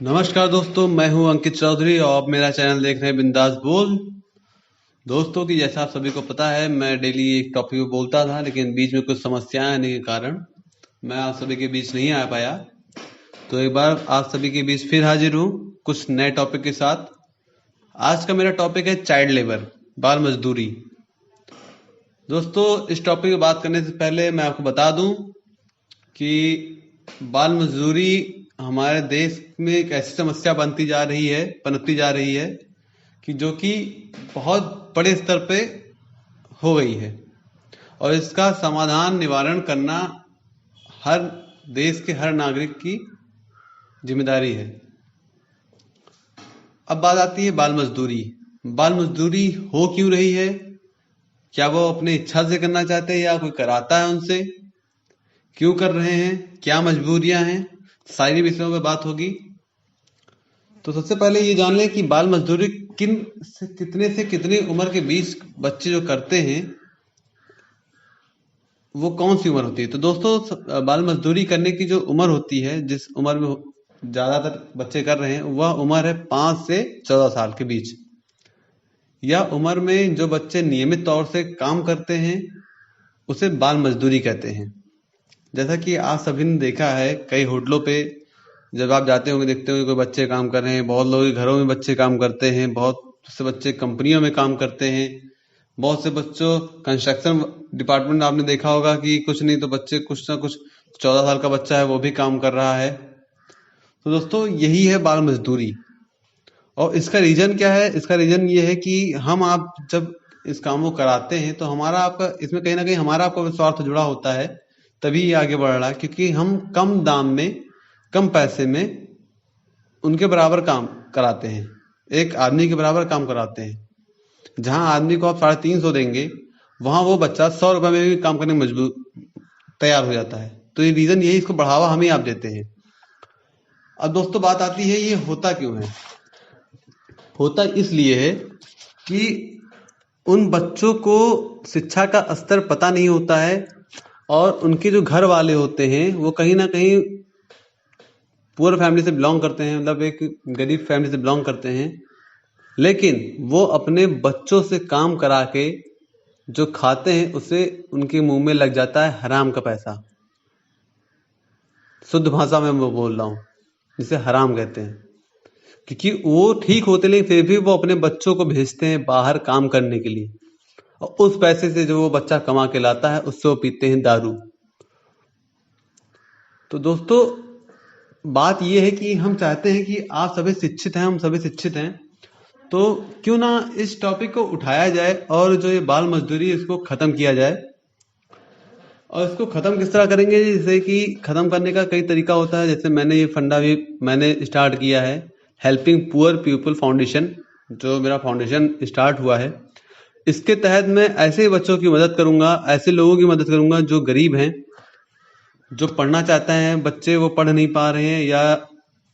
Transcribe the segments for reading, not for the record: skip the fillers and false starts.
नमस्कार दोस्तों, मैं हूं अंकित चौधरी और आप मेरा चैनल देख रहे हैं बिंदास बोल। दोस्तों की जैसा आप सभी को पता है, मैं डेली एक टॉपिक पे बोलता था, लेकिन बीच में कुछ समस्याएं आने के कारण मैं आप सभी के बीच नहीं आ पाया। तो एक बार आप सभी के बीच फिर हाजिर हूं कुछ नए टॉपिक के साथ। आज का मेरा टॉपिक है चाइल्ड लेबर, बाल मजदूरी। दोस्तों, इस टॉपिक पे बात करने से पहले मैं आपको बता दूं कि बाल मजदूरी हमारे देश में एक ऐसी समस्या पनपती जा रही है कि जो कि बहुत बड़े स्तर पे हो गई है, और इसका समाधान निवारण करना हर देश के हर नागरिक की जिम्मेदारी है। अब बात आती है बाल मजदूरी। बाल मजदूरी हो क्यों रही है? क्या वो अपनी इच्छा से करना चाहते हैं या कोई कराता है उनसे? क्यों कर रहे हैं? क्या मजबूरियां हैं? सारी विषयों पे बात होगी। तो सबसे पहले ये जान लें कि बाल मजदूरी कितने से कितनी उम्र के बीच बच्चे जो करते हैं वो कौन सी उम्र होती है। तो दोस्तों, बाल मजदूरी करने की जो उम्र होती है, जिस उम्र में ज्यादातर बच्चे कर रहे हैं, वह उम्र है 5 से 14 साल के बीच। यह उम्र में जो बच्चे नियमित तौर से काम करते हैं उसे बाल मजदूरी कहते हैं। जैसा कि आप सभी ने देखा है, कई होटलों पे जब आप जाते होंगे देखते होंगे कोई बच्चे काम कर रहे हैं, बहुत लोग घरों में बच्चे काम करते हैं, बहुत से बच्चे कंपनियों में काम करते हैं, बहुत से बच्चों कंस्ट्रक्शन डिपार्टमेंट आपने देखा होगा कि कुछ नहीं तो बच्चे कुछ ना कुछ 14 साल का बच्चा है वो भी काम कर रहा है। तो दोस्तों, यही है बाल मजदूरी। और इसका रीजन क्या है? इसका रीजन ये है कि हम आप जब इस काम को कराते हैं तो हमारा आपका इसमें कहीं ना कहीं हमारा आपका स्वार्थ जुड़ा होता है, तभी ये आगे बढ़ रहा है, क्योंकि हम कम दाम में कम पैसे में उनके बराबर काम कराते हैं, एक आदमी के बराबर काम कराते हैं। जहां आदमी को आप 350 देंगे, वहां वो बच्चा 100 रुपए में भी काम करने में मजबूर तैयार हो जाता है। तो ये रीजन यही, इसको बढ़ावा हम ही आप देते हैं। अब दोस्तों, बात आती है ये होता क्यों है। होता इसलिए है कि उन बच्चों को शिक्षा का स्तर पता नहीं होता है, और उनके जो घर वाले होते हैं वो कहीं ना कहीं पुअर फैमिली से बिलोंग करते हैं, मतलब एक गरीब फैमिली से बिलोंग करते हैं, लेकिन वो अपने बच्चों से काम करा के जो खाते हैं उसे उनके मुंह में लग जाता है हराम का पैसा। शुद्ध भाषा में मैं बोल रहा हूँ, जिसे हराम कहते हैं, क्योंकि वो ठीक होते लेकिन फिर भी वो अपने बच्चों को भेजते हैं बाहर काम करने के लिए, और उस पैसे से जो वो बच्चा कमा के लाता है उससे वो पीते हैं दारू। तो दोस्तों, बात यह है कि हम चाहते हैं कि आप सभी शिक्षित हैं, हम सभी शिक्षित हैं, तो क्यों ना इस टॉपिक को उठाया जाए और जो ये बाल मजदूरी इसको खत्म किया जाए। और इसको खत्म किस तरह करेंगे? जैसे कि खत्म करने का कई तरीका होता है। जैसे मैंने ये फंडा भी मैंने स्टार्ट किया है, हेल्पिंग पुअर पीपल फाउंडेशन, जो मेरा फाउंडेशन स्टार्ट हुआ है। इसके तहत मैं ऐसे बच्चों की मदद करूंगा, ऐसे लोगों की मदद करूंगा जो गरीब हैं, जो पढ़ना चाहते हैं बच्चे वो पढ़ नहीं पा रहे हैं, या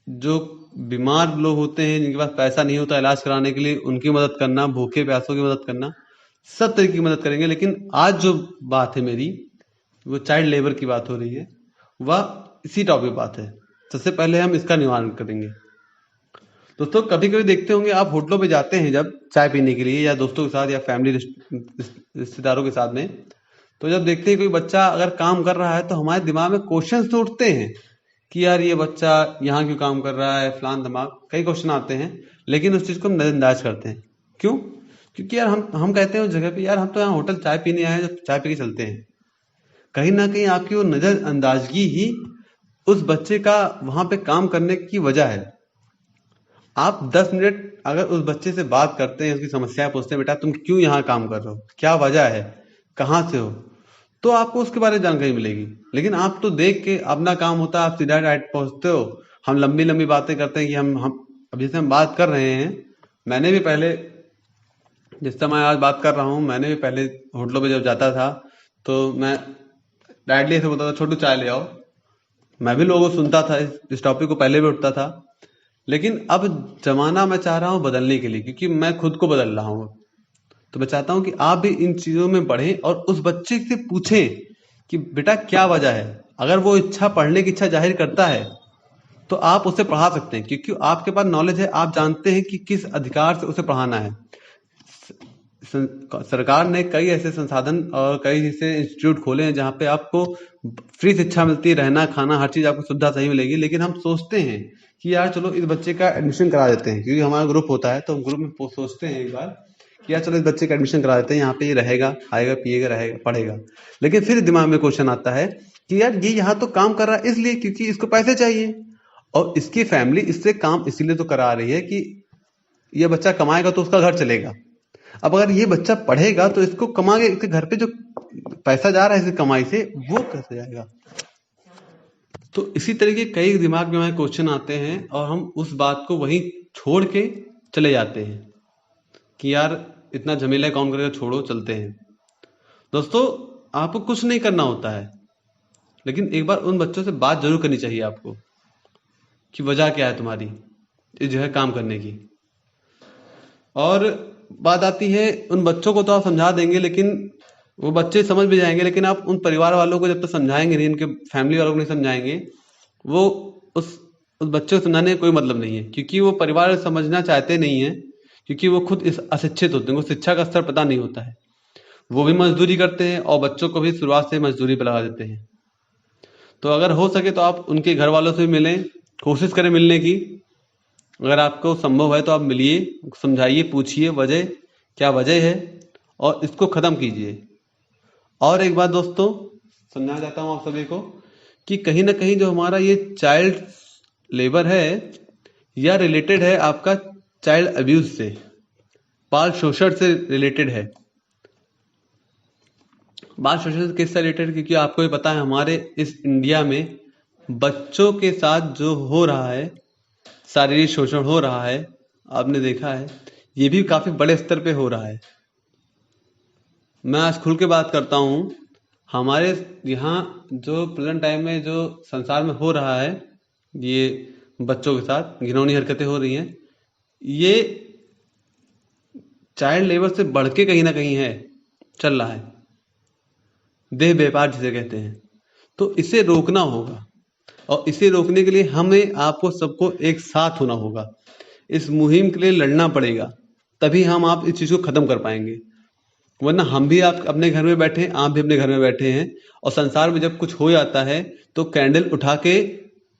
जो बीमार लोग होते हैं जिनके पास पैसा नहीं होता इलाज कराने के लिए, उनकी मदद करना, भूखे प्यासों की मदद करना, सब तरीके की मदद करेंगे। लेकिन आज जो बात है मेरी, वो चाइल्ड लेबर की बात हो रही है, वह इसी टॉपिक बात है। सबसे पहले हम इसका निवारण करेंगे। दोस्तों, कभी कभी देखते होंगे आप होटलों पे जाते हैं जब चाय पीने के लिए, या दोस्तों के साथ या फैमिली रिश्तेदारों के साथ में, तो जब देखते हैं कोई बच्चा अगर काम कर रहा है तो हमारे दिमाग में क्वेश्चन तो उठते हैं कि यार ये बच्चा यहाँ क्यों काम कर रहा है, फलान दिमाग, कई क्वेश्चन आते हैं। लेकिन उस चीज को हम नजरअंदाज करते हैं। क्यों? क्योंकि यार हम कहते हैं उस जगह पे, यार हम तो यहाँ होटल चाय पीने आए हैं, जब चाय पी के चलते हैं। कहीं ना कहीं आपकी वो नजरअंदाजगी ही उस बच्चे का वहां पे काम करने की वजह है। आप 10 मिनट अगर उस बच्चे से बात करते हैं, उसकी समस्याएं पूछते हैं, बेटा तुम क्यों यहाँ काम कर रहे हो, क्या वजह है, कहाँ से हो, तो आपको उसके बारे में जानकारी मिलेगी। लेकिन आप तो देख के अपना काम होता है, आप सीधा डायरेक्ट पहुंचते हो। हम लंबी लंबी बातें करते हैं कि हम अब जैसे हम बात कर रहे हैं, मैंने भी पहले, जिस समय आज बात कर रहा हूँ, मैंने भी पहले होटलों पे जब जाता था तो मैं डायरेक्टली ऐसे बोलता था, छोटू चाय ले आओ। मैं भी लोगों को सुनता था, इस टॉपिक को पहले भी उठता था। लेकिन अब जमाना मैं चाह रहा हूँ बदलने के लिए, क्योंकि मैं खुद को बदल रहा हूँ। तो मैं चाहता हूँ कि आप भी इन चीजों में बढ़ें और उस बच्चे से पूछें कि बेटा क्या वजह है। अगर वो इच्छा, पढ़ने की इच्छा जाहिर करता है, तो आप उसे पढ़ा सकते हैं, क्योंकि आपके पास नॉलेज है, आप जानते हैं कि किस अधिकार से उसे पढ़ाना है। सरकार ने कई ऐसे संसाधन और कई ऐसे इंस्टीट्यूट खोले हैं जहाँ पे आपको फ्री शिक्षा मिलती है, रहना खाना हर चीज आपको सुविधा सही मिलेगी। लेकिन हम सोचते हैं कि यार चलो इस बच्चे का एडमिशन करा देते हैं, क्योंकि हमारा ग्रुप होता है तो हम ग्रुप में सोचते हैं एक बार कि यार चलो इस बच्चे का एडमिशन करा देते हैं, यहाँ पे ये रहेगा, खाएगा पिएगा रहेगा पढ़ेगा। लेकिन फिर दिमाग में क्वेश्चन आता है कि यार ये यहाँ तो काम कर रहा है इसलिए क्योंकि इसको पैसे चाहिए, और इसकी फैमिली इससे काम इसीलिए तो करा रही है कि ये बच्चा कमाएगा तो उसका घर चलेगा। अब अगर ये बच्चा पढ़ेगा तो इसको कमा के इसके घर पे जो पैसा जा रहा है इस कमाई से वो कैसे जाएगा। तो इसी तरीके कई दिमाग में हमारे क्वेश्चन आते हैं और हम उस बात को वहीं छोड़ के चले जाते हैं कि यार इतना झमेला कौन करेगा, छोड़ो चलते हैं। दोस्तों आपको कुछ नहीं करना होता है, लेकिन एक बार उन बच्चों से बात जरूर करनी चाहिए आपको कि वजह क्या है तुम्हारी इस जगह काम करने की। और बात आती है उन बच्चों को तो आप समझा देंगे, लेकिन वो बच्चे समझ भी जाएंगे, लेकिन आप उन परिवार वालों को जब तक समझाएंगे नहीं, उनके फैमिली वालों को नहीं समझाएंगे, वो उस बच्चे को समझाने का कोई मतलब नहीं है, क्योंकि वो परिवार समझना चाहते नहीं है, क्योंकि वो खुद इस अशिक्षित होते हैं, उनको शिक्षा का स्तर पता नहीं होता है। वो भी मजदूरी करते हैं और बच्चों को भी शुरुआत से मजदूरी पर लगा देते हैं। तो अगर हो सके तो आप उनके घर वालों से मिलें, कोशिश करें मिलने की। अगर आपको संभव है तो आप मिलिए, समझाइए, पूछिए वजह क्या वजह है और इसको खत्म कीजिए। और एक बात दोस्तों समझाना चाहता हूँ आप सभी को कि कहीं ना कहीं जो हमारा ये चाइल्ड लेबर है या रिलेटेड है आपका चाइल्ड अब्यूज से, बाल शोषण से रिलेटेड है। बाल शोषण किससे रिलेटेड, क्योंकि आपको भी पता है हमारे इस इंडिया में बच्चों के साथ जो हो रहा है, शारीरिक शोषण हो रहा है, आपने देखा है, ये भी काफी बड़े स्तर पे हो रहा है। मैं आज खुल के बात करता हूँ, हमारे यहाँ जो प्रेजेंट टाइम में जो संसार में हो रहा है, ये बच्चों के साथ घिनौनी हरकतें हो रही हैं, ये चाइल्ड लेबर से बढ़ के कहीं ना कहीं है, चल रहा है, देह व्यापार जिसे कहते हैं। तो इसे रोकना होगा, और इसे रोकने के लिए हमें आपको सबको एक साथ होना होगा, इस मुहिम के लिए लड़ना पड़ेगा, तभी हम आप इस चीज को खत्म कर पाएंगे। वरना हम भी आप अपने घर में बैठे हैं, आप भी अपने घर में बैठे हैं, और संसार में जब कुछ हो जाता है तो कैंडल उठा के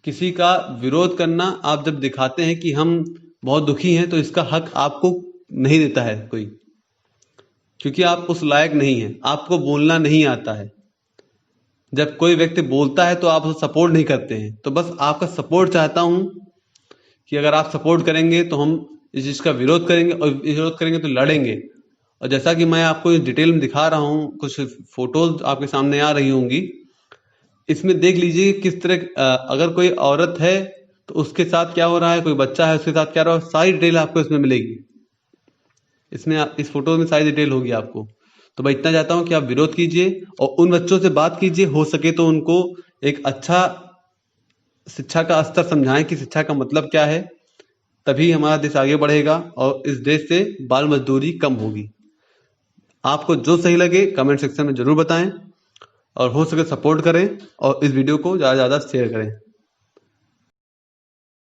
किसी का विरोध करना, आप जब दिखाते हैं कि हम बहुत दुखी हैं, तो इसका हक आपको नहीं देता है कोई, क्योंकि आप उस लायक नहीं हैं, आपको बोलना नहीं आता है। जब कोई व्यक्ति बोलता है तो आप उसे सपोर्ट नहीं करते हैं। तो बस आपका सपोर्ट चाहता हूं कि अगर आप सपोर्ट करेंगे तो हम इस चीज का विरोध करेंगे, और विरोध करेंगे तो लड़ेंगे। और जैसा कि मैं आपको डिटेल में दिखा रहा हूं, कुछ फोटोज आपके सामने आ रही होंगी, इसमें देख लीजिए किस तरह अगर कोई औरत है तो उसके साथ क्या हो रहा है, कोई बच्चा है उसके साथ क्या हो रहा है, सारी डिटेल आपको इसमें मिलेगी। इसमें इस फोटो में सारी डिटेल होगी आपको। तो मैं इतना चाहता हूं कि आप विरोध कीजिए और उन बच्चों से बात कीजिए, हो सके तो उनको एक अच्छा शिक्षा का स्तर समझाएं कि शिक्षा का मतलब क्या है, तभी हमारा देश आगे बढ़ेगा और इस देश से बाल मजदूरी कम होगी। आपको जो सही लगे कमेंट सेक्शन में जरूर बताएं, और हो सके सपोर्ट करें और इस वीडियो को ज़्यादा से ज़्यादा शेयर करें।